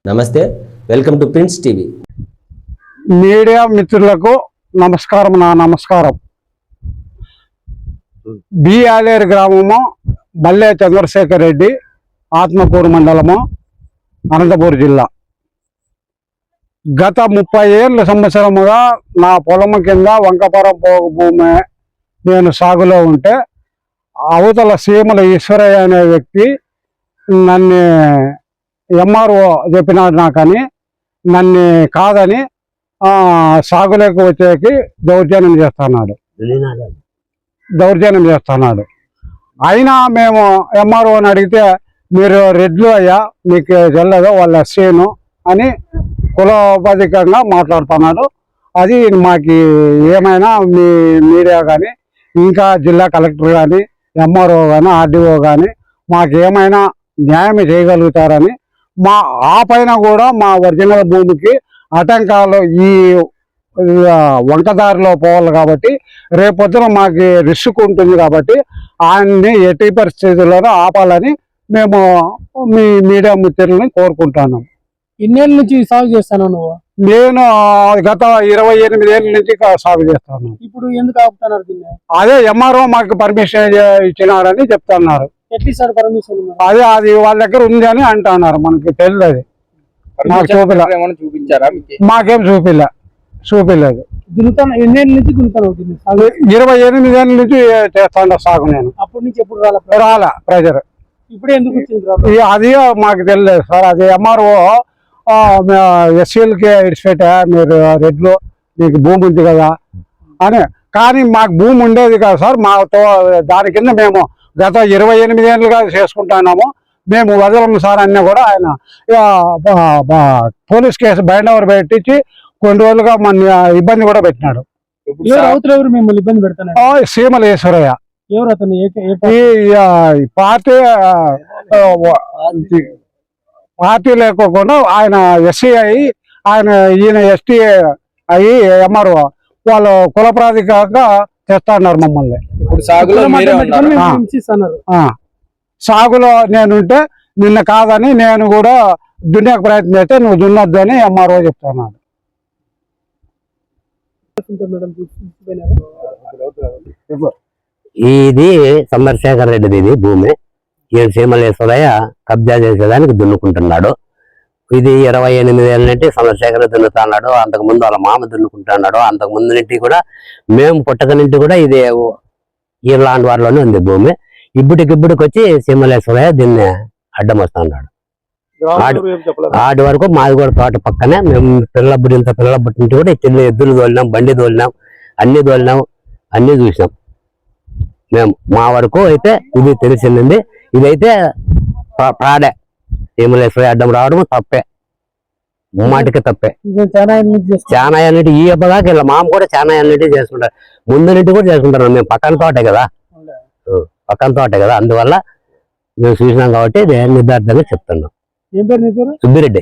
నమస్తే, welcome to prince TV. Media మిత్రులకు నమస్కారం. నమస్కారం. బి ఆలేరు గ్రామము, బల్లె చంద్రశేఖర్ రెడ్డి, ఆత్మకూరు మండలము, అనంతపురం జిల్లా. గత 30 సంవత్సరముగా నా పొలము కింద వంకపురం పోగు భూమి నేను సాగులో ఉంటే అవతల సీమల ఈశ్వరయ్య అనే వ్యక్తి నన్ను ఎంఆర్ఓ చెప్పినాడు నాకని నన్ను కాదని సాగులోకి వచ్చేకి దౌర్జన్యం చేస్తున్నాడు. అయినా మేము ఎంఆర్ఓని అడిగితే మీరు రెడ్లు అయ్యా మీకు తెలియదు వాళ్ళ ఎస్సీను అని కులబద్ధికంగా మాట్లాడుతున్నాడు. అది మాకు ఏమైనా మీ మీడియా కానీ ఇంకా జిల్లా కలెక్టర్ కానీ ఎంఆర్ఓ కానీ ఆర్డీఓ కానీ మాకు ఏమైనా న్యాయం చేయగలుగుతారని ఆ పైన కూడా మా ఒరిజినల్ భూమికి ఆటంకాలు ఈ వంకదారిలో పోవాలి కాబట్టి రేపొద్దున మాకు రిస్క్ ఉంటుంది కాబట్టి ఆయన్ని ఎట్టి పరిస్థితుల్లోనూ ఆపాలని మేము మీ మీడియా మిత్రులని కోరుకుంటున్నాం. ఇన్నేళ్ళ నుంచి సాగు చేస్తాను నువ్వు? నేను గత 28 ఏళ్ళ నుంచి సాగు చేస్తాను. ఇప్పుడు ఎందుకు ఆపుతున్నారు దీన్ని? అదే ఎంఆర్ఓ మాకు పర్మిషన్ ఇచ్చినారని చెప్తున్నారు. ఎట్లిస్తాడు పర్మిషన్? అదే అది వాళ్ళ దగ్గర ఉంది అని అంటున్నారు. మనకి తెలియదు. అది మాకు చూపించారా? మాకేం చూపిలేదు. దున్నుతాను. ఎన్నేళ్ళ నుంచి దున్నుతాను? 28 ఏళ్ళ నుంచి చేస్తాను సాగు నేను. అప్పటి నుంచి ఎప్పుడు రాలా ప్రెజర్. ఇప్పుడు ఎందుకు వచ్చింది? అది మాకు తెలియదు సార్. అది ఎంఆర్ఓ ఎస్సీలకి ఇడిచిపెట్టా మీరు రెడ్లు మీకు భూమి ఉంది కదా అని. కానీ మాకు భూమి ఉండేది కదా సార్. మాతో దాని కింద మేము గత 28 ఏళ్ళుగా చేసుకుంటున్నాము. మేము వదలము సార్ అన్నీ కూడా ఆయన పోలీస్ కేసు బైండ్ ఓవర్ పెట్టించి కొన్ని రోజులుగా మన ఇబ్బంది కూడా పెట్టినాడు. ఎవరు మిమ్మల్ని ఇబ్బంది పెడతారు? సీమల ఈశ్వరయ్య. ఎవరు అతను? ఈ పార్టీ లేకోకుండా ఆయన ఎస్సీ అయ్యి ఈయన ఎస్టీ అయ్యి ఎంఆర్ఓ వాళ్ళు కుల ప్రాధికారంగా తెస్తున్నారు మమ్మల్ని. సాగులో నేనుంటే నిన్న కాదని నేను కూడా దున్నేకు ప్రయత్నం చేస్తే నువ్వు దున్నొద్దు అని ఎంఆర్ఓ చెప్తున్నాను. ఇది చంద్రశేఖర్ రెడ్డిది ఇది భూమి. ఈ సీమలేశ్వరయ్య కబ్జా చేసేదానికి దున్నుకుంటున్నాడు. ఇది 28 ఏళ్ళ నుండి చంద్రశేఖర్ దున్నుతున్నాడు. అంతకుముందు వాళ్ళ మామ దున్నుకుంటున్నాడు. అంతకుముందు నుండి కూడా మేము పుట్టక నుండి కూడా ఇది ఇర్లాండ్ వారిలోనే ఉంది భూమి. ఇప్పటికిప్పటికి వచ్చి సీమలేశ్వరయ్య దీన్ని అడ్డం వస్తున్నాడు. ఆడి వరకు మాది కూడా తోట పక్కనే. మేము పిల్లబుడి నుంచి కూడా చిన్న ఎద్దులు తోలినాం, బండి తోలినాం, అన్ని తోలినాం, అన్ని చూసినాం. మేము మా వరకు అయితే ఇది తెలిసిందండి. ఇదైతే ప్రాడే. సీమలేశ్వరయ్య అడ్డం రావడం తప్పే, మాటికి తప్పే. చాలా అన్నిటి ఈ అబ్బదాకా ఇలా మామ కూడా చాలా అన్నిటి చేసుకుంటారు. ముందు నుండి కూడా చేసుకుంటారు. మేము పక్కన తోటే కదా, అందువల్ల మేము చూసినాం కాబట్టి నిర్ధారితంగా చెప్తున్నాం. ఏం పేరు నీ పేరు? సుబ్బిరెడ్డి.